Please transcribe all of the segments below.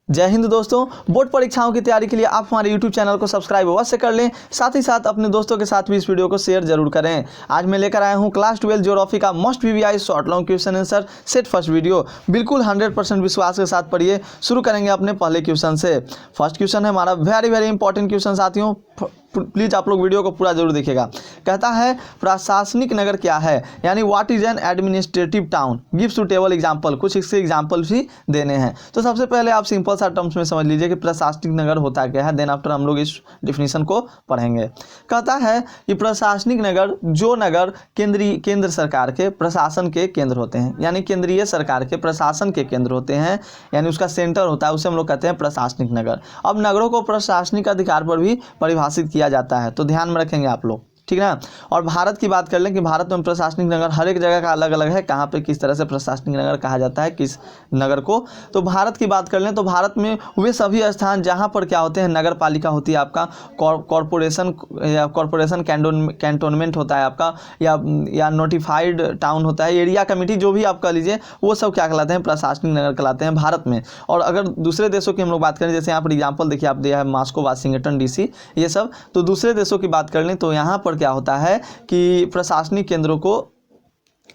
जय हिंद दोस्तों। बोर्ड परीक्षाओं की तैयारी के लिए आप हमारे YouTube चैनल को सब्सक्राइब अवश्य कर लें, साथ ही साथ अपने दोस्तों के साथ भी इस वीडियो को शेयर जरूर करें। आज मैं लेकर आया हूं क्लास 12 ज्योग्राफी का most VVI short long question answer set first video. बिल्कुल 100% विश्वास के साथ पढ़िए। शुरू करेंगे अपने पहले क्वेश्चन से। फर्स्ट क्वेश्चन है हमारा वेरी इंपॉर्टेंट क्वेश्चन साथियों, प्लीज आप लोग वीडियो को पूरा जरूर देखिएगा। कहता है प्रशासनिक नगर क्या है, यानी what is an administrative town, give suitable example. कुछ इसके एग्जांपल भी देने हैं। तो सबसे पहले आप सिंपल सा टर्म्स में समझ लीजिए कि प्रशासनिक नगर होता क्या है, देन आफ्टर हम लोग इस डिफिनीशन को पढ़ेंगे। कहता है कि प्रशासनिक नगर जो नगर केंद्र सरकार के प्रशासन के केंद्र होते हैं, यानी केंद्रीय सरकार के प्रशासन के केंद्र होते हैं, यानी उसका सेंटर होता है, उसे हम लोग कहते हैं प्रशासनिक नगर। अब नगरों को प्रशासनिक अधिकार पर भी परिभाषित किया जाता है, तो ध्यान में रखेंगे आप लोग, ठीक है ना। और भारत की बात कर लें कि भारत में प्रशासनिक नगर हर एक जगह का अलग अलग है, कहाँ पे किस तरह से प्रशासनिक नगर कहा जाता है किस नगर को। तो भारत की बात कर लें तो भारत में वे सभी स्थान जहाँ पर क्या होते हैं, नगर पालिका होती है आपका, कॉरपोरेशन कैंटोनमेंट होता है आपका, या नोटिफाइड टाउन होता है, एरिया कमेटी जो भी आप कह लीजिए, वो सब क्या कहलाते हैं, प्रशासनिक नगर कहलाते हैं भारत में। और अगर दूसरे देशों की हम लोग बात करें, जैसे यहाँ पर एग्जाम्पल देखिए आप दिया है मॉस्को, वाशिंगटन DC, ये सब। तो दूसरे देशों की बात कर लें तो यहाँ पर क्या होता है कि प्रशासनिक केंद्रों को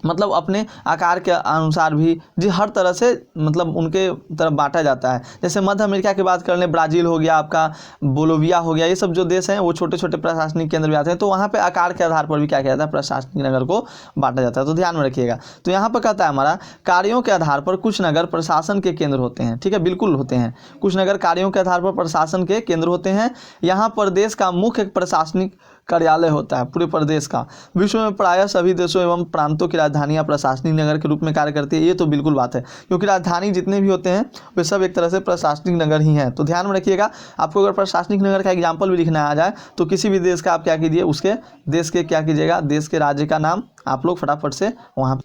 मतलब अपने आकार के अनुसार भी जी हर तरह से मतलब उनके तरफ बांटा जाता है। जैसे मध्य अमेरिका की बात कर लें, ब्राज़ील हो गया आपका, बोलोविया हो गया, ये सब जो देश हैं वो छोटे छोटे प्रशासनिक केंद्र भी आते हैं। तो वहाँ पे आकार के आधार पर भी क्या किया जाता है, प्रशासनिक नगर को बांटा जाता है। तो ध्यान में रखिएगा। तो यहाँ पर कहता है हमारा कार्यों के आधार पर कुछ नगर प्रशासन के केंद्र होते हैं, ठीक है, बिल्कुल होते हैं। कुछ नगर कार्यों के आधार पर प्रशासन के केंद्र होते हैं। यहाँ प्रदेश का मुख्य प्रशासनिक कार्यालय होता है पूरे प्रदेश का। विश्व में प्रायः सभी देशों एवं प्रांतों की राजधानियां प्रशासनिक नगर के रूप में कार्य करती है। ये तो बिल्कुल बात है, क्योंकि राजधानी जितने भी होते हैं वे सब एक तरह से प्रशासनिक नगर ही हैं। तो ध्यान में रखिएगा। आपको अगर प्रशासनिक नगर का एग्जाम्पल भी लिखना आ जाए तो किसी भी देश का आप क्या कीजिए, उसके देश के क्या कीजिएगा, देश के राज्य का नाम आप लोग फटाफट से वहाँ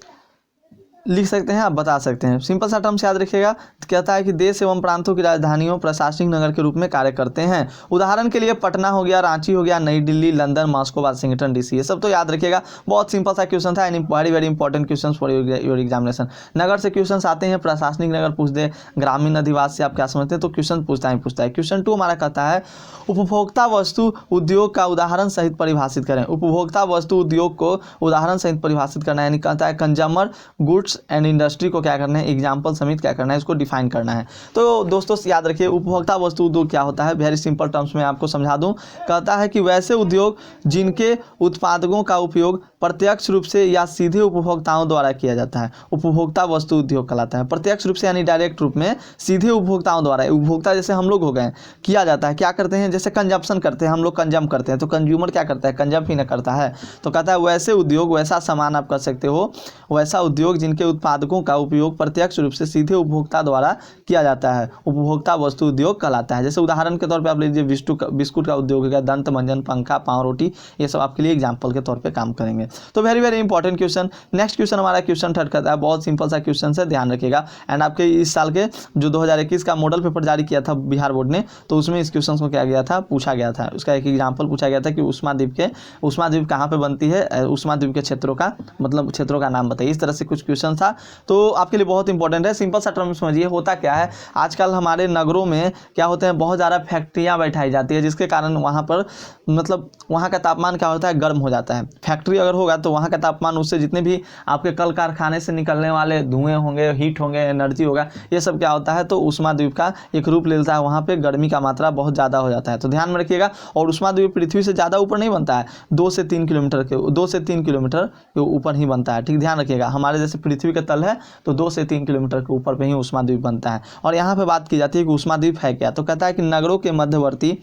लिख सकते हैं, आप बता सकते हैं। सिंपल सा टर्म्स याद रखिएगा। कहता है कि देश एवं प्रांतों की राजधानियों प्रशासनिक नगर के रूप में कार्य करते हैं। उदाहरण के लिए पटना हो गया, रांची हो गया, नई Delhi, London, Moscow, Washington DC, ये सब तो याद रखिएगा। बहुत सिंपल सा क्वेश्चन था, very important question for your examination. नगर से क्वेश्चन आते हैं, प्रशासनिक नगर पूछ दे, ग्रामीण अधिवास से आप क्या समझते हैं, तो क्वेश्चन पूछता है। क्वेश्चन 2 हमारा कहता है उपभोक्ता वस्तु उद्योग का उदाहरण सहित परिभाषित करें। उपभोक्ता वस्तु उद्योग को उदाहरण सहित परिभाषित करना, यानी कहता है कंज्यूमर गुड्स एंड इंडस्ट्री को क्या करना है, एग्जाम्पल समेत क्या करना है, इसको डिफाइन करना है। तो दोस्तों याद रखिए उपभोक्ता वस्तु उद्योग क्या होता है, वेरी सिंपल टर्म्स में आपको समझा दूं। कहता है कि वैसे उद्योग जिनके उत्पादों का उपयोग प्रत्यक्ष रूप से या सीधे उपभोक्ताओं द्वारा किया जाता है, उपभोक्ता वस्तु उद्योग कहलाता है। प्रत्यक्ष रूप से यानी डायरेक्ट रूप में, सीधे उपभोक्ताओं द्वारा, उपभोक्ता जैसे हम लोग हो गए, किया जाता है, क्या करते हैं, जैसे कंजप्शन करते हैं हम लोग, कंजम करते हैं, तो कंज्यूमर क्या करता है, कंजम ही न करता है। तो कहता है वैसे उद्योग, वैसा सामान आप कर सकते हो, वैसा उद्योग जिनके उत्पादकों का उपयोग प्रत्यक्ष रूप से सीधे उपभोक्ता द्वारा किया जाता है, उपभोक्ता वस्तु उद्योग कहलाता है। जैसे उदाहरण के तौर पे आप लीजिए बिस्कुट का उद्योग हो गया, दंत मंजन, पंखा, पाव रोटी, ये सब आपके लिए एग्जाम्पल के तौर पे काम करेंगे। तो very important question. Next question हमारा क्वेश्चन 3 कहता है, बहुत सिंपल सा क्वेश्चन है, ध्यान रखिएगा। एंड आपके इस साल के जो 2021 का मॉडल पेपर जारी किया था बिहार बोर्ड ने, तो उसमें इस क्वेश्चन को क्या गया था, पूछा गया था। उसका एक एग्जाम्पल पूछा गया था कि उष्मा द्वीप कहाँ पे बनती है, उष्मा द्वीप के क्षेत्रों का मतलब क्षेत्रों का नाम बताइए। इस तरह से कुछ क्वेश्चन था, तो आपके लिए बहुत इंपॉर्टेंट है। सिंपल सा टर्म समझिए। होता क्या है, आजकल हमारे नगरों में क्या होते हैं, बहुत ज़्यादा फैक्ट्रियाँ बैठाई जाती है, जिसके कारण वहाँ पर मतलब वहाँ का तापमान क्या होता है, गर्म हो जाता है। फैक्ट्री अगर होगा तो वहाँ का तापमान, उससे जितने भी आपके कल कारखाने से निकलने वाले धुएँ होंगे, हीट होंगे, एनर्जी होगा, ये सब क्या होता है, तो उष्मा द्वीप का एक रूप ले लेता है। वहाँ पे गर्मी का मात्रा बहुत ज़्यादा हो जाता है, तो ध्यान में रखिएगा। और उष्मा द्वीप पृथ्वी से ज़्यादा ऊपर नहीं बनता है, 2 से 3 किलोमीटर के ऊपर ही बनता है, ठीक, ध्यान रखिएगा। हमारे जैसे पृथ्वी का तल है तो 2 से 3 किलोमीटर के ऊपर पे ही उष्मा द्वीप बनता है। और यहाँ पे बात की जाती है कि उष्मा द्वीप है क्या, तो कहता है कि नगरों के मध्यवर्ती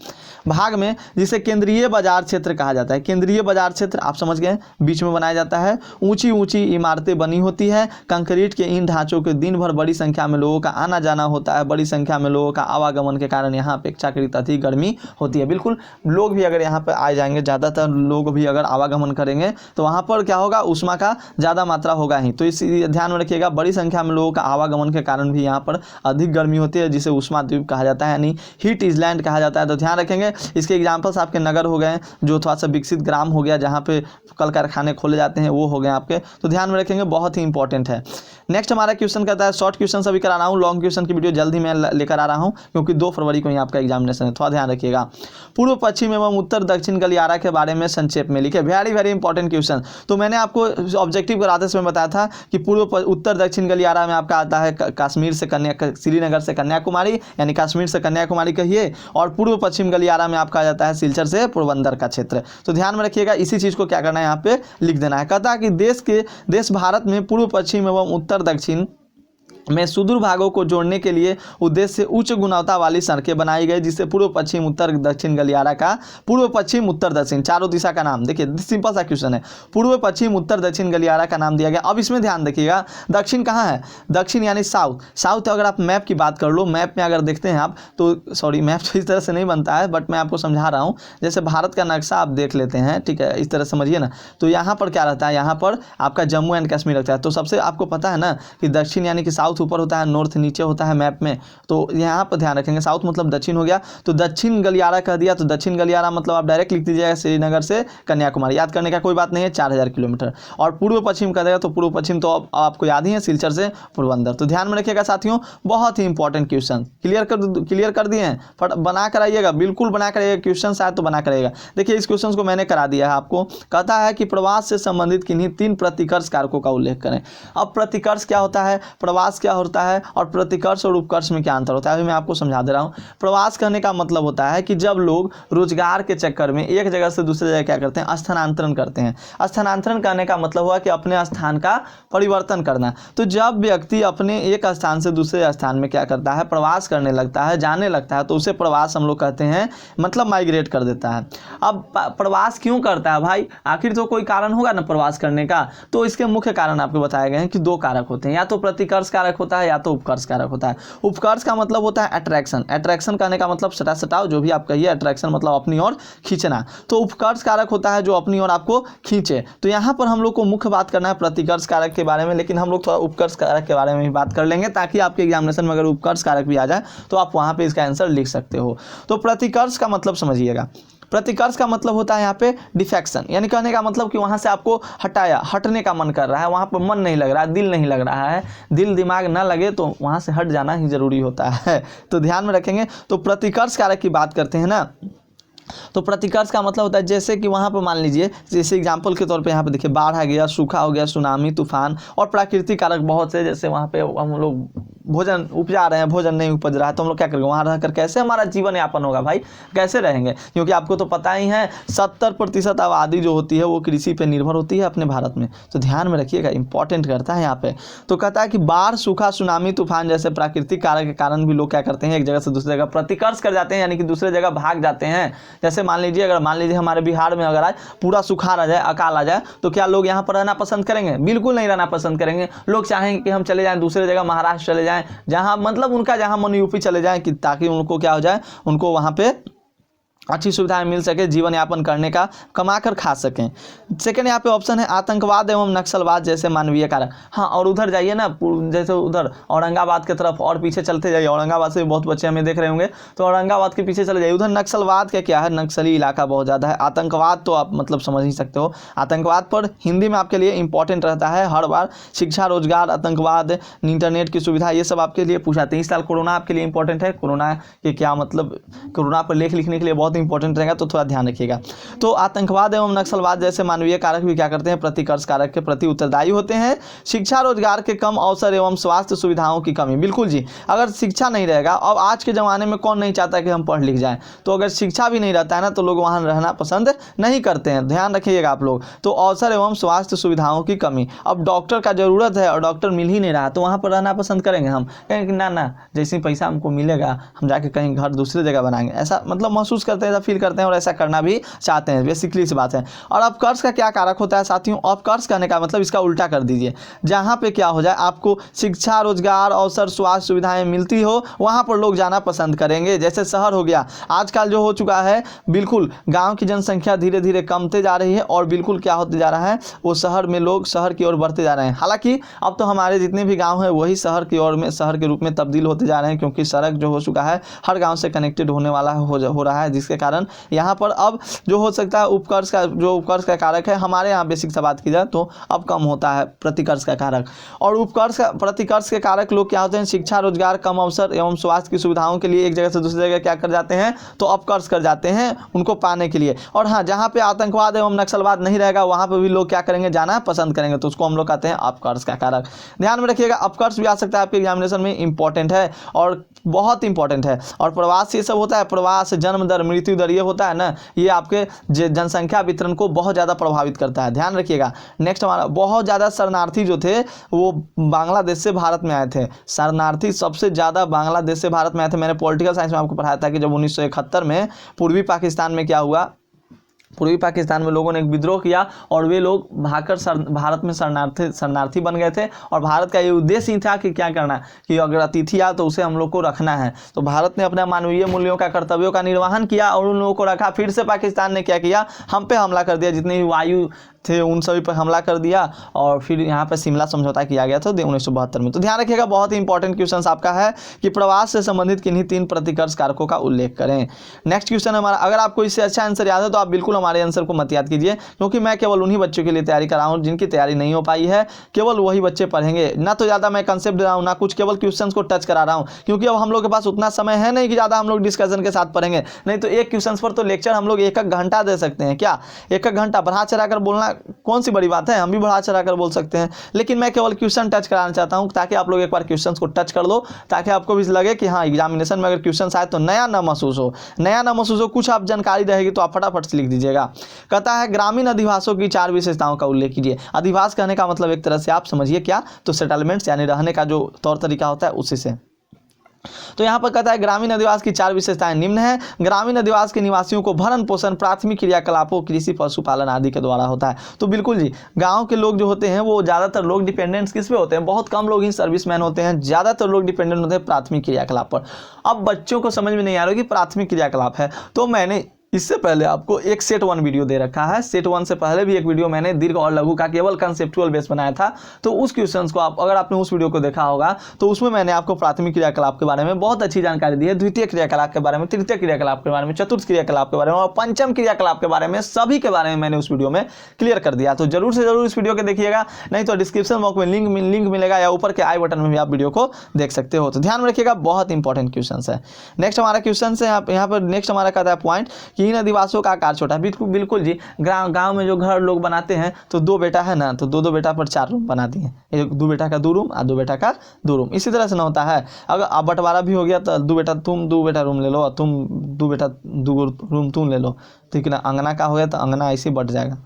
भाग में, जिसे केंद्रीय बाजार क्षेत्र कहा जाता है, केंद्रीय बाजार क्षेत्र आप समझ गए, बीच में बनाया जाता है। ऊंची ऊंची इमारतें बनी होती है। कंक्रीट के इन ढांचों के दिन भर बड़ी संख्या में लोगों का आना जाना होता है। बड़ी संख्या में लोगों का आवागमन के कारण यहाँ अपेक्षाकृत अधिक गर्मी होती है। बिल्कुल, लोग भी अगर यहाँ पर आ जाएंगे, ज़्यादातर लोग भी अगर आवागमन करेंगे तो वहाँ पर क्या होगा, उष्मा का ज़्यादा मात्रा होगा ही। तो इस ध्यान में रखिएगा, बड़ी संख्या में लोगों का आवागमन के कारण भी यहाँ पर अधिक गर्मी होती है, जिसे उष्मा द्वीप कहा जाता है, यानी हीट इजलैंड कहा जाता है। तो ध्यान रखेंगे। इसके एग्जाम्पल्स आपके नगर हो गए, जो थोड़ा सा विकसित ग्राम हो गया, जहाँ पे कल कारखाने खोले जाते हैं, वो हो गए आपके। तो ध्यान में रखेंगे, बहुत ही इंपॉर्टेंट है। नेक्स्ट हमारा क्वेश्चन कहता है, शॉर्ट क्वेश्चन अभी करा रहा हूँ, लॉन्ग क्वेश्चन की वीडियो जल्द ही मैं लेकर आ रहा हूँ, क्योंकि 2 फरवरी को ही आपका एग्जामिनेशन है, थोड़ा ध्यान रखिएगा। पूर्व पश्चिम एवं उत्तर दक्षिण गलियारा के बारे में संक्षेप में लिखे। Very very important question. तो मैंने आपको ऑब्जेक्टिव कराते समय बताया था कि पूर्व उत्तर दक्षिण गलियारा में आपका आता है कश्मीर से श्रीनगर से कन्याकुमारी, यानी कश्मीर से कन्याकुमारी कहिए, और पूर्व पश्चिम गलियारा में आपका आ जाता है सिलचर से पोरबंदर का क्षेत्र। तो ध्यान में रखिएगा, इसी चीज़ को क्या करना है, यहाँ पे लिख देना है। कहता है कि देश भारत में पूर्व पश्चिम एवं उत्तर दक्षिण में सुदूर भागों को जोड़ने के लिए उद्देश्य से उच्च गुणवत्ता वाली सड़कें बनाई गई, जिससे पूर्व पश्चिम उत्तर दक्षिण गलियारा का, पूर्व पश्चिम उत्तर दक्षिण चारों दिशा का नाम, देखिए सिंपल सा क्वेश्चन है, पूर्व पश्चिम उत्तर दक्षिण गलियारा का नाम दिया गया। अब इसमें ध्यान देखिएगा, दक्षिण कहाँ है, दक्षिण यानी साउथ। साउथ अगर आप मैप की बात कर लो, मैप में अगर देखते हैं आप तो, सॉरी मैप तो इस तरह से नहीं बनता है, बट मैं आपको समझा रहा हूँ। जैसे भारत का नक्शा आप देख लेते हैं, ठीक है, इस तरह समझिए ना। तो यहाँ पर क्या रहता है, यहाँ पर आपका जम्मू एंड कश्मीर रहता है। तो सबसे आपको पता है ना कि दक्षिण यानी कि साउथ ऊपर होता है, नॉर्थ नीचे होता है मैप में। तो यहाँ पर ध्यान रखेंगे, साउथ मतलब दक्षिण हो गया। तो दक्षिण गलियारा कह दिया, तो दक्षिण गलियारा मतलब आप डायरेक्ट लिख दीजिएगा श्रीनगर से कन्याकुमारी, याद करने का कोई बात नहीं है, 4000 किलोमीटर। और पूर्व पश्चिम कह देगा तो पूर्व पश्चिम तो आपको याद ही है, सिलचर से पोरबंदर। तो ध्यान में रखिएगा साथियों, बहुत ही इंपॉर्टेंट क्वेश्चन। क्लियर कर दिए हैं, फट बना कर आइएगा, बिल्कुल बना कर आइएगा, क्वेश्चन शायद तो बना कर आइएगा। देखिए इस क्वेश्चन को मैंने करा दिया है आपको। कहता है कि प्रवास से संबंधित किन्हीं 3 प्रतिकर्ष कारकों का उल्लेख करें। अब प्रतिकर्ष क्या होता है, प्रवास क्या होता है, और प्रतिकर्ष और उपकर्ष में क्या अंतर होता है, अभी मैं आपको समझा दे रहा हूँ। प्रवास करने का मतलब होता है कि जब लोग रोजगार के चक्कर में एक जगह से दूसरी जगह क्या करते हैं, स्थानांतरण करते हैं। स्थानांतरण करने का मतलब हुआ कि अपने स्थान का परिवर्तन करना। तो जब व्यक्ति अपने एक स्थान से दूसरे स्थान में क्या करता है, प्रवास करने लगता है, जाने लगता है, तो उसे प्रवास हम लोग कहते हैं, मतलब माइग्रेट कर देता है। अब प्रवास क्यों करता है भाई, आखिर तो कोई कारण होगा ना प्रवास करने का। तो इसके मुख्य कारण आपको बताए गए हैं कि 2 कारक होते हैं, या तो प्रतिकर्ष कारक होता है या तो उपकर्ष कारक होता है। उपकर्ष का मतलब होता है अट्रैक्शन, अट्रैक्शन करने का मतलब सटाओ जो भी आप कहिए, अट्रैक्शन मतलब अपनी ओर खींचना। तो उपकर्ष कारक होता है जो अपनी ओर आपको खींचे। तो यहाँ पर हम लोग को मुख्य बात करना है प्रतिकर्ष कारक के बारे में, लेकिन हम लोग थोड़ा उपकर्ष कारक के बारे में भी बात कर लेंगे, ताकि आपके एग्जामिनेशन में अगर उपकर्ष कारक भी आ जाए तो आप वहाँ पे इसका आंसर लिख सकते हो। तो प्रतिकर्ष का मतलब समझिएगा, प्रतिकर्ष का मतलब होता है यहाँ पे डिफेक्शन, यानी कहने का मतलब कि वहाँ से आपको हटने का मन कर रहा है, वहाँ पर मन नहीं लग रहा है, दिल नहीं लग रहा है, दिल दिमाग ना लगे तो वहाँ से हट जाना ही जरूरी होता है। तो ध्यान में रखेंगे। तो प्रतिकर्ष कारक की बात करते हैं ना, तो प्रतिकर्ष का मतलब होता है जैसे कि वहाँ पर मान लीजिए, जैसे एग्जाम्पल के तौर पे यहाँ पे देखिए, बाढ़ आ गया, सूखा हो गया, सुनामी, तूफान, और प्राकृतिक कारक बहुत से, जैसे वहाँ पे हम लोग भोजन उपजा रहे हैं, भोजन नहीं उपज रहा है, तो हम लोग क्या करेंगे, वहाँ रहकर कैसे हमारा जीवन यापन होगा भाई, कैसे रहेंगे, क्योंकि आपको तो पता ही है 70% आबादी जो होती है वो कृषि पे निर्भर होती है अपने भारत में। तो ध्यान में रखिएगा, इंपॉर्टेंट करता है यहाँ पे। तो कहता है कि बाढ़, सूखा, सुनामी, तूफान जैसे प्राकृतिक कारक के कारण भी लोग क्या करते हैं, एक जगह से दूसरी जगह प्रतिकर्ष कर जाते हैं, यानी कि दूसरे जगह भाग जाते हैं। जैसे मान लीजिए हमारे बिहार में अगर आज पूरा सुखाड़ आ जाए, अकाल आ जाए, तो क्या लोग यहाँ पर रहना पसंद करेंगे? बिल्कुल नहीं रहना पसंद करेंगे। लोग चाहेंगे कि हम चले जाएं दूसरे जगह, महाराष्ट्र चले जाएं, जहाँ मतलब उनका जहाँ मन, यूपी चले जाएं, कि ताकि उनको क्या हो जाए, उनको वहाँ पे अच्छी सुविधाएं मिल सके, जीवन यापन करने का, कमा कर खा सकें। सेकंड यहाँ पे ऑप्शन है आतंकवाद एवं नक्सलवाद जैसे मानवीय कारक। हाँ, और उधर जाइए ना, जैसे उधर औरंगाबाद की तरफ और पीछे चलते जाइए, औरंगाबाद से भी बहुत बच्चे हमें देख रहे होंगे, तो औरंगाबाद के पीछे चले जाइए, उधर नक्सलवाद क्या है, नक्सली इलाका बहुत ज़्यादा है। आतंकवाद तो आप मतलब समझ ही सकते हो। आतंकवाद पर हिंदी में आपके लिए इंपॉर्टेंट रहता है हर बार, शिक्षा, रोजगार, आतंकवाद, इंटरनेट की सुविधा, ये सब आपके लिए पूछाते हैं। इस साल कोरोना आपके लिए इंपॉर्टेंट है, कोरोना के क्या मतलब, कोरोना पर लेख लिखने के लिए बहुत इंपॉर्टेंट रहेगा, तो थोड़ा ध्यान रखिएगा। तो आतंकवाद एवं नक्सलवाद जैसे मानवीय कारक भी क्या करते हैं, प्रतिकर्ष कारक के प्रति उत्तरदायी होते हैं। शिक्षा, रोजगार के कम अवसर एवं स्वास्थ्य सुविधाओं की कमी, बिल्कुल जी, अगर शिक्षा नहीं रहेगा, अब आज के ज़माने में कौन नहीं चाहता कि हम पढ़ लिख जाएं, तो अगर शिक्षा भी नहीं रहता है ना, तो लोग वहाँ रहना पसंद नहीं करते हैं। ध्यान रखिएगा आप लोग। तो अवसर एवं स्वास्थ्य सुविधाओं की कमी, अब डॉक्टर का ज़रूरत है और डॉक्टर मिल ही नहीं रहा, तो वहाँ पर रहना पसंद करेंगे हम, कहेंगे कि ना जैसे पैसा हमको मिलेगा हम जाके कहीं घर दूसरी जगह बनाएंगे, ऐसा मतलब महसूस करते होते हैं, ऐसा फील करते हैं और ऐसा करना भी चाहते हैं, बेसिकली सी बात है। और अपकर्ष का क्या कारक होता है साथियों? अपकर्ष कहने का मतलब इसका उल्टा कर दीजिए, जहाँ पे क्या हो जाए आपको शिक्षा, रोजगार, अवसर, स्वास्थ्य सुविधाएं मिलती हो वहाँ पर लोग जाना पसंद करेंगे। जैसे शहर हो गया, आजकल जो हो चुका है बिल्कुल गाँव की जनसंख्या धीरे धीरे कमते जा रही है और बिल्कुल क्या होते जा रहा है, वो शहर में लोग शहर की ओर बढ़ते जा रहे हैं। हालांकि अब तो हमारे जितने भी गाँव हैं वही शहर की ओर में, शहर के रूप में तब्दील होते जा रहे हैं, क्योंकि सड़क जो हो चुका है हर गाँव से कनेक्टेड होने वाला हो रहा है, जिसके कारण यहाँ पर अब जो हो सकता है उपकर्ष का, जो उपकर्ष का कारक है हमारे यहाँ बेसिक से बात की जाए तो अब कम होता है प्रतिकर्ष का कारक। और उपकर्ष का, प्रतिकर्ष के कारक लोग क्या होते हैं? शिक्षा, रोजगार, कम अवसर एवं स्वास्थ्य की सुविधाओं के लिए एक जगह से दूसरी जगह क्या कर जाते हैं, तो अपकर्ष कर जाते हैं उनको पाने के लिए। और हाँ, जहाँ पे आतंकवाद एवं नक्सलवाद नहीं रहेगा वहाँ पर भी लोग क्या करेंगे, जाना पसंद करेंगे, तो उसको हम लोग कहते हैं अपकर्ष का कारक। ध्यान में रखिएगा, अपकर्ष भी आ सकता है आपके एग्जामिनेशन में, इंपॉर्टेंट है और बहुत इंपॉर्टेंट है। और प्रवास ये सब होता है, प्रवास, जन्म दर, मृत्यु दर, ये होता है ना, ये आपके जनसंख्या वितरण को बहुत ज़्यादा प्रभावित करता है, ध्यान रखिएगा। नेक्स्ट हमारा, बहुत ज़्यादा शरणार्थी जो थे वो बांग्लादेश से भारत में आए थे। शरणार्थी सबसे ज़्यादा बांग्लादेश से भारत में आए थे। मैंने पॉलिटिकल साइंस में आपको पढ़ाया था कि जब 1971 में पूर्वी पाकिस्तान में क्या हुआ, पूर्वी पाकिस्तान में लोगों ने एक विद्रोह किया और वे लोग भागकर भारत में शरणार्थी बन गए थे। और भारत का ये उद्देश्य ही था कि क्या करना, कि अगर अतिथि आया तो उसे हम लोग को रखना है। तो भारत ने अपने मानवीय मूल्यों का, कर्तव्यों का निर्वहन किया और उन लोगों को रखा। फिर से पाकिस्तान ने क्या किया, हम पे हमला कर दिया, जितने भी वायु थे उन सभी पर हमला कर दिया और फिर यहाँ पर शिमला समझौता किया गया था 1972 में। तो ध्यान रखिएगा, बहुत ही इंपॉर्टेंट क्वेश्चन आपका है कि प्रवास से संबंधित किन्हीं 3 प्रतिकर्ष कारकों का उल्लेख करें। नेक्स्ट क्वेश्चन हमारा, अगर आपको इससे अच्छा आंसर याद है तो आप बिल्कुल हमारे आंसर को मत याद कीजिए, क्योंकि मैं केवल उन्हीं बच्चों के लिए तैयारी कर रहा हूँ जिनकी तैयारी नहीं हो पाई है। केवल वही बच्चे पढ़ेंगे, ना तो ज़्यादा मैं कंसेप्ट दे रहा हूँ, ना कुछ, केवल क्वेश्चन को टच करा रहा हूँ, क्योंकि अब हम लोग के पास उतना समय है नहीं कि ज़्यादा हम लोग डिस्कशन के साथ पढ़ेंगे। नहीं तो एक क्वेश्चन पर तो लेक्चर हम लोग 1 घंटा दे सकते हैं। क्या 1 घंटा बढ़ा चढ़ा कर बोलना कौन सी बड़ी बात है, हम भी बढ़ा चढ़ा कर बोल सकते हैं, लेकिन मैं केवल क्वेश्चन टच कराना चाहता हूं ताकि आप लोग एक बार क्वेश्चंस को टच कर लो, ताकि आपको भी लगे कि हाँ एग्जामिनेशन में अगर क्वेश्चन आए तो नया ना महसूस हो, कुछ आप जानकारी रहेगी तो आप फटाफट से लिख दीजिएगा। कहता है ग्रामीण अधिवासों की 4 विशेषताओं का उल्लेख कीजिए। अधिवास कहने का मतलब एक तरह से आप समझिए क्या, तो सेटलमेंट्स यानी रहने का जो तौर तरीका होता है उसी से। तो यहाँ पर कहता है ग्रामीण अधिवास की 4 विशेषताएं निम्न है। ग्रामीण अधिवास के निवासियों को भरण पोषण, प्राथमिक क्रियाकलापों, कृषि, पशुपालन आदि के द्वारा होता है। तो बिल्कुल जी, गांव के लोग जो होते हैं वो ज़्यादातर लोग डिपेंडेंट्स किस पे होते हैं, बहुत कम लोग ही सर्विसमैन होते हैं, ज़्यादातर लोग डिपेंडेंट होते हैं प्राथमिक क्रियाकलाप पर। अब बच्चों को समझ में नहीं आ रहा कि प्राथमिक क्रियाकलाप है, तो मैंने इससे पहले आपको एक सेट 1 वीडियो दे रखा है। सेट 1 से पहले भी एक वीडियो मैंने दीर्घ और लघु का केवल कंसेप्चुअल बेस बनाया था। तो उस क्वेश्चंस को आप, अगर आपने उस वीडियो को देखा होगा तो उसमें मैंने आपको प्राथमिक क्रियाकलाप के बारे में बहुत अच्छी जानकारी दी है, द्वितीय क्रियाकलाप के बारे में, तृतीय क्रियाकलाप के बारे में, चतुर्थ क्रियाकलाप के बारे में और पंचम क्रियाकलाप के बारे में, सभी के बारे में मैंने उस वीडियो में क्लियर कर दिया। तो जरूर से जरूर इस वीडियो को देखिएगा, नहीं तो डिस्क्रिप्शन बॉक्स में लिंक मिलेगा या ऊपर के आई बटन में भी आप वीडियो को देख सकते हो। तो ध्यान में रखिएगा, बहुत इंपॉर्टेंट क्वेश्चन है। नेक्स्ट हमारा क्वेश्चन है यहाँ पर, नेक्स्ट हमारा कहता है पॉइंट कि इन अधिवासों का आकार छोटा। बिल्कुल जी, गांव में जो घर लोग बनाते हैं तो 2 बेटा है ना, तो 2 बेटा पर 4 रूम बना दिए, 2 बेटा का 2 रूम और 2 बेटा का 2 रूम। इसी तरह से ना होता है, अगर आप बंटवारा भी हो गया तो 2 बेटा तुम 2 बेटा रूम ले लो और तुम 2 बेटा 2 रूम तुम ले लो, ठीक है ना। अंगना का हो गया तो अंगना ऐसे बट जाएगा।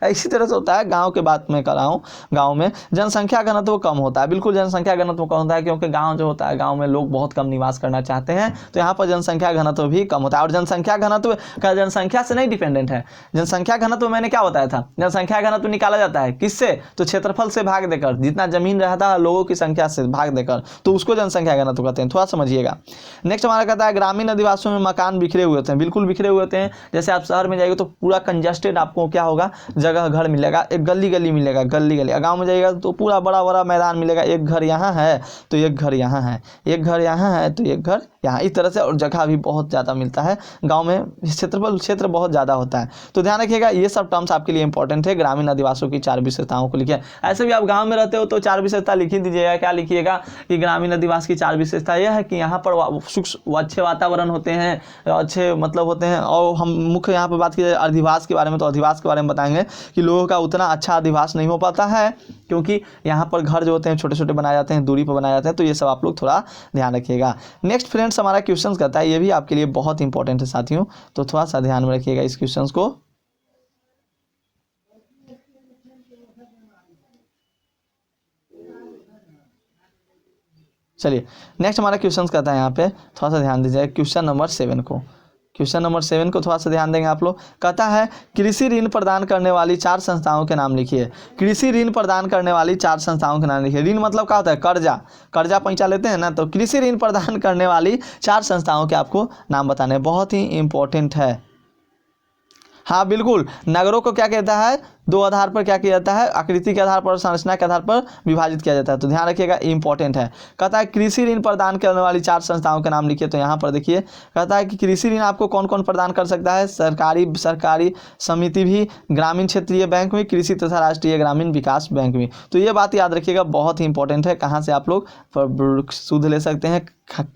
इसी तरह से होता है। गांव के बात मैं कर रहा हूँ, गांव में जनसंख्या घनत्व कम होता है। बिल्कुल जनसंख्या घनत्व कम होता है, क्योंकि गांव जो होता है, गांव में लोग बहुत कम निवास करना चाहते हैं, तो यहाँ पर जनसंख्या घनत्व भी कम होता है। और जनसंख्या घनत्व का जनसंख्या से नहीं डिपेंडेंट है। जनसंख्या घनत्व मैंने क्या बताया था, जनसंख्या घनत्व निकाला जाता है किससे, तो क्षेत्रफल से भाग देकर, जितना जमीन रहता है लोगों की संख्या से भाग देकर, तो उसको जनसंख्या घनत्व कहते हैं, थोड़ा समझिएगा। नेक्स्ट हमारा कहता है ग्रामीण अधिवासियों में मकान बिखरे हुए होते हैं। बिल्कुल बिखरे हुए होते हैं। जैसे आप शहर में जाइए तो पूरा कंजस्टेड आपको क्या होगा, जगह घर मिलेगा, एक गली मिलेगा, गली। गांव में जाइएगा तो पूरा बड़ा मैदान मिलेगा, एक घर यहाँ है तो एक घर यहाँ है, एक घर यहाँ है तो एक घर यहाँ, इस तरह से। और जगह भी बहुत ज़्यादा मिलता है गांव में, क्षेत्र बहुत ज़्यादा होता है। तो ध्यान रखिएगा, ये सब टर्म्स आपके लिए इंपॉर्टेंट है। ग्रामीण अधिवासियों की 4 विशेषताओं को लिखिए। ऐसे भी आप गांव में रहते हो तो 4 विशेषता लिख ही दीजिएगा। क्या लिखिएगा कि ग्रामीण अधिवास की 4 विशेषता यह है कि यहाँ पर सूक्ष्म अच्छे वातावरण होते हैं, अच्छे मतलब होते हैं। और हम मुख्य यहाँ पर बात की जाए अधिवास के बारे में, तो अधिवास के बारे में बताएंगे कि लोगों का उतना अच्छा अधिवास नहीं हो पाता है, क्योंकि यहाँ पर घर जो होते हैं छोटे छोटे बनाए जाते हैं, दूरी पर बनाए जाते हैं। तो ये सब आप लोग थोड़ा ध्यान रखिएगा। नेक्स्ट फ्रेंड्स हमारा क्वेश्चन कहता है, ये भी आपके लिए बहुत इंपॉर्टेंट है साथियों, तो थोड़ा सा ध्यान में रखिएगा इस क्वेश्चन को। चलिए नेक्स्ट हमारा क्वेश्चन कहता है, यहाँ पे थोड़ा सा ध्यान दीजिए क्वेश्चन नंबर 7 को। क्वेश्चन नंबर 7 को थोड़ा सा ध्यान देंगे आप लोग। कहता है कृषि ऋण प्रदान करने वाली 4 संस्थाओं के नाम लिखिए। कृषि ऋण प्रदान करने वाली 4 संस्थाओं के नाम लिखिए। ऋण मतलब क्या होता है? कर्जा, कर्जा पैंचा लेते हैं ना, तो कृषि ऋण प्रदान करने वाली 4 संस्थाओं के आपको नाम बताने हैं, बहुत ही इंपॉर्टेंट है। हाँ बिल्कुल, नगरों को क्या कहता है? 2 आधार पर क्या किया जाता है? आकृति के आधार पर, संरचना के आधार पर विभाजित किया जाता है, तो ध्यान रखिएगा, इंपॉर्टेंट है। कहता है कृषि ऋण प्रदान करने वाली 4 संस्थाओं के नाम लिखिए, तो यहाँ पर देखिए कहता है कि कृषि ऋण आपको कौन कौन प्रदान कर सकता है? सरकारी समिति भी, ग्रामीण क्षेत्रीय बैंक में, कृषि तथा राष्ट्रीय ग्रामीण विकास बैंक में। तो ये बात याद रखिएगा, बहुत ही इंपॉर्टेंट है। कहाँ से आप लोग सूद ले सकते हैं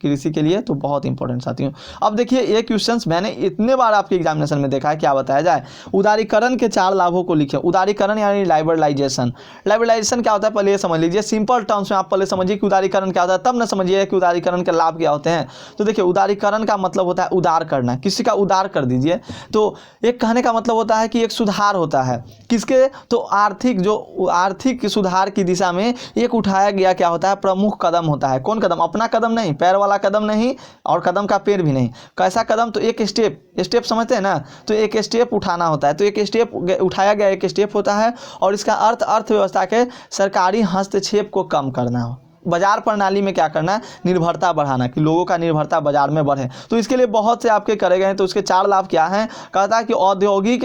कृषि के लिए, तो बहुत इंपॉर्टेंट साथियों। अब देखिए ये क्वेश्चंस मैंने इतने बार आपके एग्जामिनेशन में देखा है, क्या बताया जाए? उदारीकरण के 4 लाभों को लिखे। उदारीकरण यानी लाइबरलाइजेशन। लाइबरलाइजेशन क्या होता है पहले ये समझ लीजिए, सिंपल टर्म्स में आप पहले समझिए कि उदारीकरण क्या होता है, तब न समझिए कि उदारीकरण के लाभ क्या होते हैं। तो देखिए उदारीकरण का मतलब होता है उदार करना, किसी का उदार कर दीजिए। तो एक कहने का मतलब होता है कि एक सुधार होता है किसके? तो आर्थिक सुधार की दिशा में एक उठाया गया क्या होता है? प्रमुख कदम होता है। कौन कदम? अपना कदम नहीं, पैर वाला कदम नहीं, और कदम का पैर भी नहीं। कैसा कदम? तो एक स्टेप समझते हैं ना, तो एक स्टेप उठाना होता है। तो एक स्टेप उठाया गया एक स्टेप होता है, और इसका अर्थव्यवस्था के सरकारी हस्तक्षेप को कम करना हो। बाजार प्रणाली में क्या करना है? निर्भरता बढ़ाना, कि लोगों का निर्भरता बाजार में बढ़े। तो इसके लिए बहुत से आपके करे गए हैं। तो उसके 4 लाभ क्या हैं? कहता है कि औद्योगिक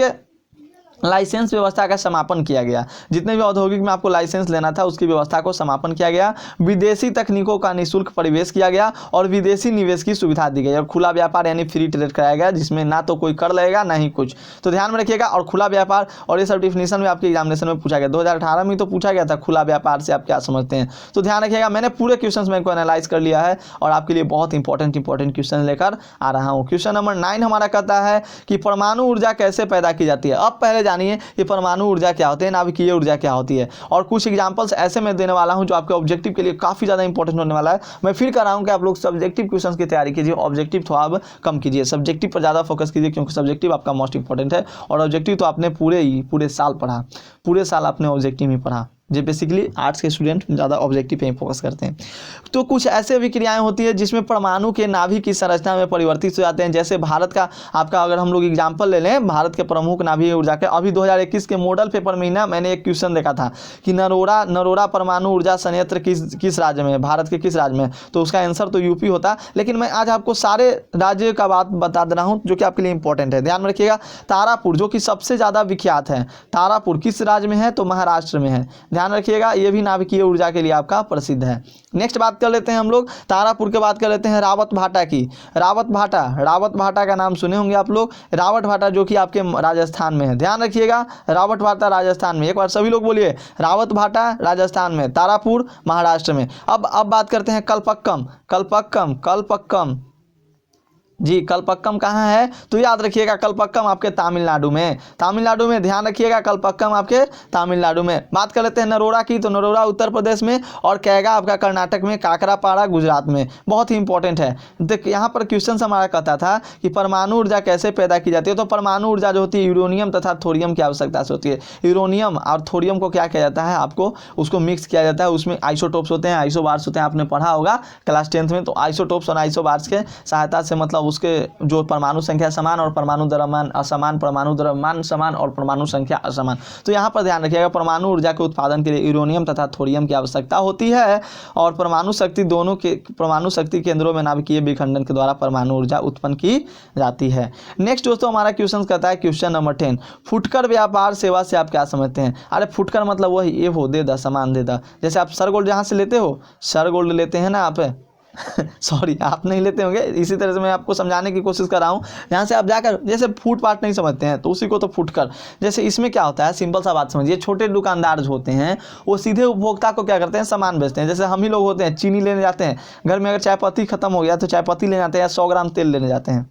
लाइसेंस व्यवस्था का समापन किया गया। जितने भी औद्योगिक में आपको लाइसेंस लेना था उसकी व्यवस्था को समापन किया गया। विदेशी तकनीकों का निःशुल्क प्रवेश किया गया, और विदेशी निवेश की सुविधा दी गई। और खुला व्यापार यानी फ्री ट्रेड कराया गया, जिसमें ना तो कोई कर लगेगा ना ही कुछ। तो ध्यान में रखिएगा। और खुला व्यापार, और ये सब डिफिनीशन में आपके एग्जामिनेशन में पूछा गया, 2018 में तो पूछा गया था खुला व्यापार से आप क्या समझते हैं। तो ध्यान रखिएगा, मैंने पूरे क्वेश्चन में इनको एनालाइज कर लिया है और आपके लिए बहुत इंपॉर्टेंट क्वेश्चन लेकर आ रहा हूँ। क्वेश्चन नंबर 9 हमारा कहता है कि परमाणु ऊर्जा कैसे पैदा की जाती है। अब पहले जानिए कि परमाणु ऊर्जा क्या होती है, नाभिकीय ऊर्जा क्या होती है, और कुछ एग्जांपल्स ऐसे मैं देने वाला हूं जो आपके ऑब्जेक्टिव के लिए काफी ज्यादा इंपॉर्टेंट होने वाला है। मैं फिर कह रहा हूं कि आप लोग सब्जेक्टिव क्वेश्चंस की तैयारी कीजिए, ऑब्जेक्टिव थोड़ा अब कम कीजिए, सब्जेक्टिव पर ज्यादा फोकस कीजिए, क्योंकि सब्जेक्टिव आपका मोस्ट इंपॉर्टेंट है। और ऑब्जेक्टिव तो आपने पूरे साल पढ़ा, पूरे साल आपने ऑब्जेक्टिव ही पढ़ा। जो बेसिकली आर्ट्स के स्टूडेंट ज़्यादा ऑब्जेक्टिव पे ही फोकस करते हैं। तो कुछ ऐसे विक्रियाएं होती है जिसमें परमाणु के नाभिक की संरचना में परिवर्तित हो जाते हैं। जैसे भारत का आपका अगर हम लोग एग्जांपल ले लें, भारत के प्रमुख नाभिकीय ऊर्जा के, अभी 2021 के मॉडल पेपर में ना मैंने एक क्वेश्चन देखा था कि नरोरा परमाणु ऊर्जा संयंत्र किस राज्य में है, भारत के किस राज्य में है। तो उसका आंसर तो यूपी होता, लेकिन मैं आज आपको सारे राज्य का बात बता दे रहा हूँ जो कि आपके लिए इंपॉर्टेंट है। ध्यान में रखिएगा। तारापुर जो कि सबसे ज़्यादा विख्यात है, तारापुर किस राज्य में है? तो महाराष्ट्र में है। ध्यान रखिएगा, ये भी नाभिकीय ऊर्जा के लिए आपका प्रसिद्ध है। नेक्स्ट बात कर लेते हैं हम लोग तारापुर के बात कर लेते हैं रावत भाटा की। रावत भाटा का नाम सुने होंगे आप लोग। रावत भाटा जो कि आपके राजस्थान में है। ध्यान रखिएगा, रावत भाटा राजस्थान में। एक बार सभी लोग बोलिए, रावत भाटा राजस्थान में, तारापुर महाराष्ट्र में। अब बात करते हैं कलपक्कम जी। कलपक्कम कहाँ है? तो याद रखिएगा कलपक्कम आपके तमिलनाडु में। ध्यान रखिएगा, कलपक्कम आपके तमिलनाडु में। बात कर लेते हैं नरोरा की, तो नरोरा उत्तर प्रदेश में, और कैगा आपका कर्नाटक में, काकरापाड़ा गुजरात में। बहुत ही इंपॉर्टेंट है। देख यहाँ पर क्वेश्चन हमारा कहता था कि परमाणु ऊर्जा कैसे पैदा की जाती है। तो परमाणु ऊर्जा जो होती है यूरेनियम तथा थोरियम की आवश्यकता से होती है। यूरेनियम और थोरियम को क्या किया जाता है? आपको उसको मिक्स किया जाता है, उसमें आइसोटोप्स होते हैं, आइसोबार्स होते हैं, आपने पढ़ा होगा क्लास 10th में। तो आइसोटोप्स और आइसोबार्स के सहायता से मतलब उसके जो परमाणु संख्या समान और परमाणु द्रव्यमान असमान, परमाणु द्रव्यमान समान और परमाणु संख्या असमान। तो यहाँ पर ध्यान रखिएगा, परमाणु ऊर्जा के उत्पादन के लिए यूरेनियम तथा थोरियम की आवश्यकता होती है। और परमाणु शक्ति केंद्रों में नाभिकीय विखंडन के द्वारा परमाणु ऊर्जा उत्पन्न की जाती है। नेक्स्ट दोस्तों हमारा क्वेश्चन कहता है क्वेश्चन नंबर 10, फुटकर व्यापार सेवा से आप क्या समझते हैं? अरे फुटकर मतलब वही ये हो दे दा, सामान दे दा। जैसे आप सर गोल्ड जहाँ से लेते हो, सर गोल्ड लेते हैं ना आप सॉरी आप नहीं लेते होंगे, इसी तरह से मैं आपको समझाने की कोशिश कर रहा हूँ। यहाँ से आप जाकर जैसे फूट पार्ट नहीं समझते हैं तो उसी को तो फुटकर, जैसे इसमें क्या होता है, सिंपल सा बात समझिए, छोटे दुकानदार जो होते हैं वो सीधे उपभोक्ता को क्या करते हैं, सामान बेचते हैं। जैसे हम ही लोग होते हैं, चीनी लेने जाते हैं घर में, अगर चाय पत्ती खत्म हो गया तो चाय पत्ती लेने जाते हैं, या 100 ग्राम तेल लेने जाते हैं।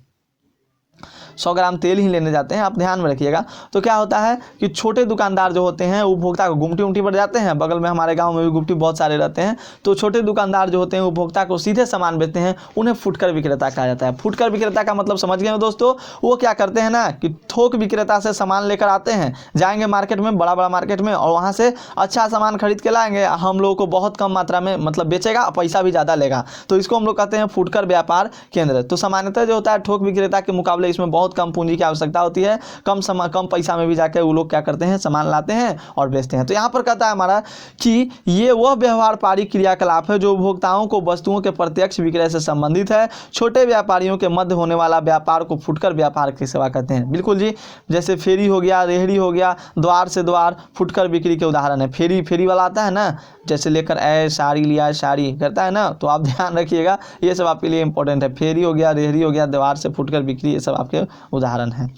100 ग्राम तेल ही लेने जाते हैं, आप ध्यान में रखिएगा। तो क्या होता है कि छोटे दुकानदार जो होते हैं उपभोक्ता को गुमटी उमटी पर जाते हैं, बगल में हमारे गाँव में भी गुमटी बहुत सारे रहते हैं, तो छोटे दुकानदार जो होते हैं उपभोक्ता को सीधे सामान बेचते हैं, उन्हें फुटकर विक्रेता कहा जाता है। फुटकर विक्रेता का मतलब समझ गए दोस्तों, वो क्या करते हैं ना कि थोक विक्रेता से सामान लेकर आते हैं, जाएंगे मार्केट में, बड़ा बड़ा मार्केट में, और वहाँ से अच्छा सामान खरीद के लाएंगे, हम लोगों को बहुत कम मात्रा में मतलब बेचेगा, पैसा भी ज़्यादा लेगा, तो इसको हम लोग कहते हैं फुटकर व्यापार केंद्र। तो सामान्यतः जो होता है थोक विक्रेता के मुकाबले इसमें बहुत कम पूंजी की आवश्यकता होती है, कम पैसा में भी जाकर वो लोग क्या करते हैं, सामान लाते हैं और बेचते हैं। तो यहाँ पर कहता है हमारा कि ये वह व्यवहारपारी क्रियाकलाप है जो उपभोक्ताओं को वस्तुओं के प्रत्यक्ष विक्रय से संबंधित है। छोटे व्यापारियों के मध्य होने वाला व्यापार को फुटकर व्यापार की सेवा कहते हैं। बिल्कुल जी, जैसे फेरी हो गया, रेहड़ी हो गया, द्वार से द्वार फुटकर बिक्री के उदाहरण है। फेरी वाला आता है ना, जैसे लेकर साड़ी लिया, साड़ी करता है ना, तो आप ध्यान रखिएगा, ये सब आपके लिए इंपॉर्टेंट है। फेरी हो गया, रेहड़ी हो गया, द्वार से फुटकर बिक्री, ये सब आपके उदाहरण है।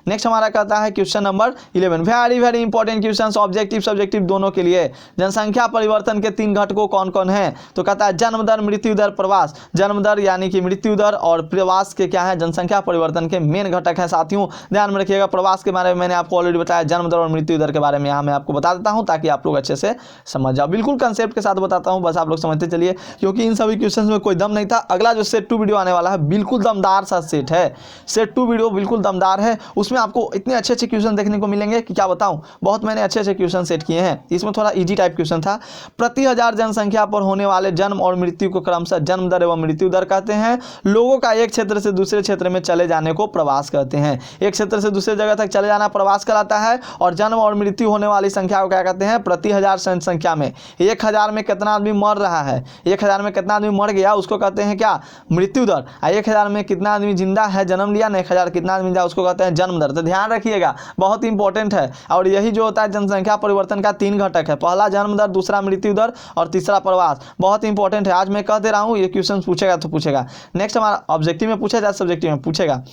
नेक्स्ट हमारा कहता है question number 11, very very important question, objective subjective दोनों के लिए। जनसंख्या परिवर्तन के 3 घटकों कौन कौन है? तो कहता है जन्म दर, मृत्यु दर, प्रवास। जन्म दर यानी कि मृत्यु दर और प्रवास के क्या है, जनसंख्या परिवर्तन के मेन घटक है। साथियों ध्यान में रखिएगा, प्रवास के बारे में मैंने आपको ऑलरेडी बताया, जन्म दर और मृत्यु दर के बारे में यहाँ मैं आपको बता देता हूँ ताकि आप लोग अच्छे से समझ जाओ। बिल्कुल कंसेप्ट के साथ बताता हूँ, बस आप लोग समझते चलिए, क्योंकि इन सभी क्वेश्चन में कोई दम नहीं था। अगला जो सेट 2 वीडियो आने वाला है बिल्कुल दमदार सा सेट है, सेट 2 वीडियो बिल्कुल दमदार है, उसमें आपको इतने अच्छे अच्छे क्वेश्चन देखने को मिलेंगे कि क्या बताऊं। बहुत मैंने अच्छे अच्छे क्वेश्चन सेट किए हैं, इसमें थोड़ा इजी टाइप क्वेश्चन था। प्रति 1000 जनसंख्या पर होने वाले जन्म और मृत्यु को क्रमशः जन्म दर एवं मृत्यु दर कहते हैं। लोगों का एक क्षेत्र से दूसरे क्षेत्र में चले जाने को प्रवास कहते हैं। एक क्षेत्र से दूसरे जगह तक चले जाना प्रवास कहलाता है। और जन्म और मृत्यु होने वाली संख्या को क्या कहते हैं? प्रति 1000 जनसंख्या में 1000 में कितना आदमी मर रहा है, 1000 में कितना आदमी मर गया, उसको कहते हैं क्या? मृत्यु दर। 1000 में कितना आदमी जिंदा है, जन्म लिया ना, 1000 कितना आदमी जिंदा, उसको कहते हैं जन्म दर। तो ध्यान रखिएगा, बहुत इंपॉर्टेंट है। और यही जो होता है जनसंख्या परिवर्तन का 3 घटक है, पहला जन्म दर, दूसरा मृत्यु दर और तीसरा प्रवास। बहुत इंपॉर्टेंट है, आज मैं कह दे रहा हूँ, ये क्वेश्चन पूछेगा तो पूछेगा। नेक्स्ट हमारा ऑब्जेक्टिव में पूछा जाए, सब्जेक्टिव में पूछेगा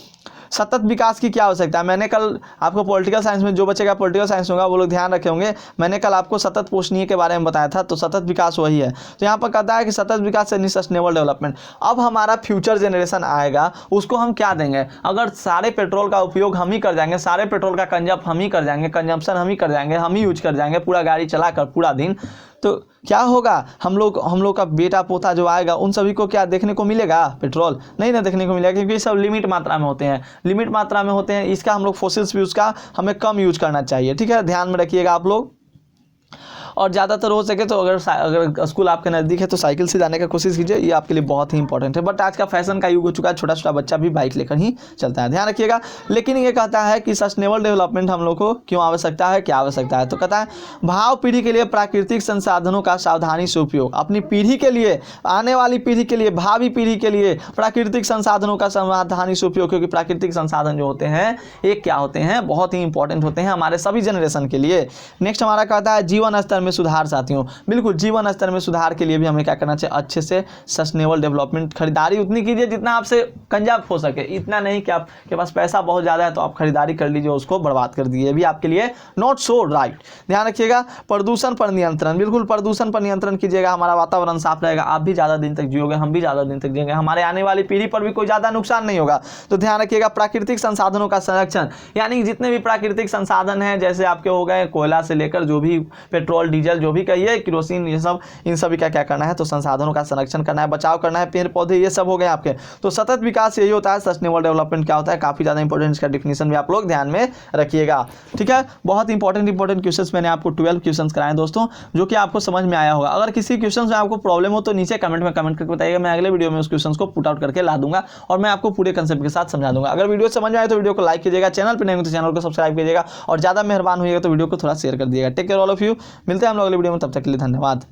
सतत विकास की क्या आवश्यकता है। मैंने कल आपको पॉलिटिकल साइंस में, जो बचेगा पॉलिटिकल साइंस होगा वो लोग ध्यान रखे होंगे, मैंने कल आपको सतत पोषणीय के बारे में बताया था, तो सतत विकास वही है। तो यहाँ पर कहता है कि सतत विकास से सस्टेनेबल डेवलपमेंट। अब हमारा फ्यूचर जनरेशन आएगा, उसको हम क्या देंगे? अगर सारे पेट्रोल का उपयोग हम ही कर जाएंगे, सारे पेट्रोल का हम ही कर जाएंगे, कंजम्पशन हम ही कर जाएंगे, हम ही यूज कर जाएंगे पूरा गाड़ी चलाकर पूरा दिन, तो क्या होगा? हम लोग का बेटा पोता जो आएगा उन सभी को क्या देखने को मिलेगा? पेट्रोल नहीं ना देखने को मिलेगा, क्योंकि ये सब लिमिट मात्रा में होते हैं, लिमिट मात्रा में होते हैं। इसका हम लोग फोसिल्स फ्यूल्स का हमें कम यूज करना चाहिए, ठीक है, ध्यान में रखिएगा आप लोग। और ज़्यादातर हो सके तो अगर स्कूल आपके नज़दीक है तो साइकिल से जाने का कोशिश कीजिए, ये आपके लिए बहुत ही इंपॉर्टेंट है। बट आज का फैशन का युग हो चुका है, छोटा छोटा बच्चा भी बाइक लेकर ही चलता है, ध्यान रखिएगा। लेकिन ये कहता है कि सस्टेनेबल डेवलपमेंट हम लोग को क्यों आवश्यकता है, क्या आवश्यकता है? तो कहता है भाव पीढ़ी के लिए प्राकृतिक संसाधनों का सावधानी से उपयोग। अपनी पीढ़ी के लिए, आने वाली पीढ़ी के लिए, भावी पीढ़ी के लिए प्राकृतिक संसाधनों का सावधानी से उपयोग, क्योंकि प्राकृतिक संसाधन जो होते हैं एक क्या होते हैं? बहुत ही इंपॉर्टेंट होते हैं हमारे सभी जनरेशन के लिए। नेक्स्ट हमारा कहता है जीवन स्तर में सुधार। साथियों बिल्कुल, जीवन स्तर में सुधार के लिए भी हमें क्या करना चाहिए? अच्छे से सस्टेनेबल डेवलपमेंट, खरीदारी उतनी कीजिए जितना आपसे कंजर्व हो सके, इतना नहीं कि आपके पास पैसा बहुत ज़्यादा है तो आप खरीदारी कर लीजिए, उसको बर्बाद कर दीजिए, भी आपके लिए नॉट सो राइट। ध्यान रखिएगा। प्रदूषण पर नियंत्रण, बिल्कुल प्रदूषण पर नियंत्रण कीजिएगा, हमारा वातावरण साफ रहेगा, आप भी ज़्यादा दिन तक जियोगे, हम भी ज़्यादा दिन तक जिएंगे, हमारे आने वाली पीढ़ी पर भी कोई ज़्यादा नुकसान नहीं होगा। तो ध्यान रखिएगा। प्राकृतिक संसाधनों का संरक्षण, यानी जितने भी प्राकृतिक संसाधन हैं, जैसे आपके हो गए कोयला से लेकर जो भी पेट्रोल डीजल जो भी कहिए, केरोसिन, ये सब, इन सभी का क्या करना है? तो संसाधनों का संरक्षण करना है, बचाव करना है, पेड़ पौधे ये सब हो गए आपके। तो सतत विकास यही होता है। सस्टेनेबल डेवलपमेंट क्या होता है? काफी ज्यादा इंपॉर्टेंट, इसका डिफिनेशन भी आप लोग ध्यान में रखिएगा, ठीक है। बहुत इंपॉर्टेंट क्वेश्चंस मैंने आपको 12 क्वेश्चंस कराए दोस्तों, जो कि आपको समझ में आया होगा। अगर किसी क्वेश्चन में आपको प्रॉब्लम हो तो नीचे कमेंट में कमेंट करके बताइएगा, मैं अगले वीडियो में उस क्वेश्चन को पुट आउट करके ला दूंगा और मैं आपको पूरे कंसेप्ट के साथ समझा दूंगा। अगर वीडियो समझ में आए तो वीडियो को लाइक कीजिएगा, चैनल पर नहीं हो तो चैनल को सब्सक्राइब कीजिएगा और ज्यादा मेहरबान होइएगा तो वीडियो को थोड़ा शेयर कर दीजिएगा। Take care all of you, मिलते हैं हम लोग अगले वीडियो में, तब तक के लिए धन्यवाद।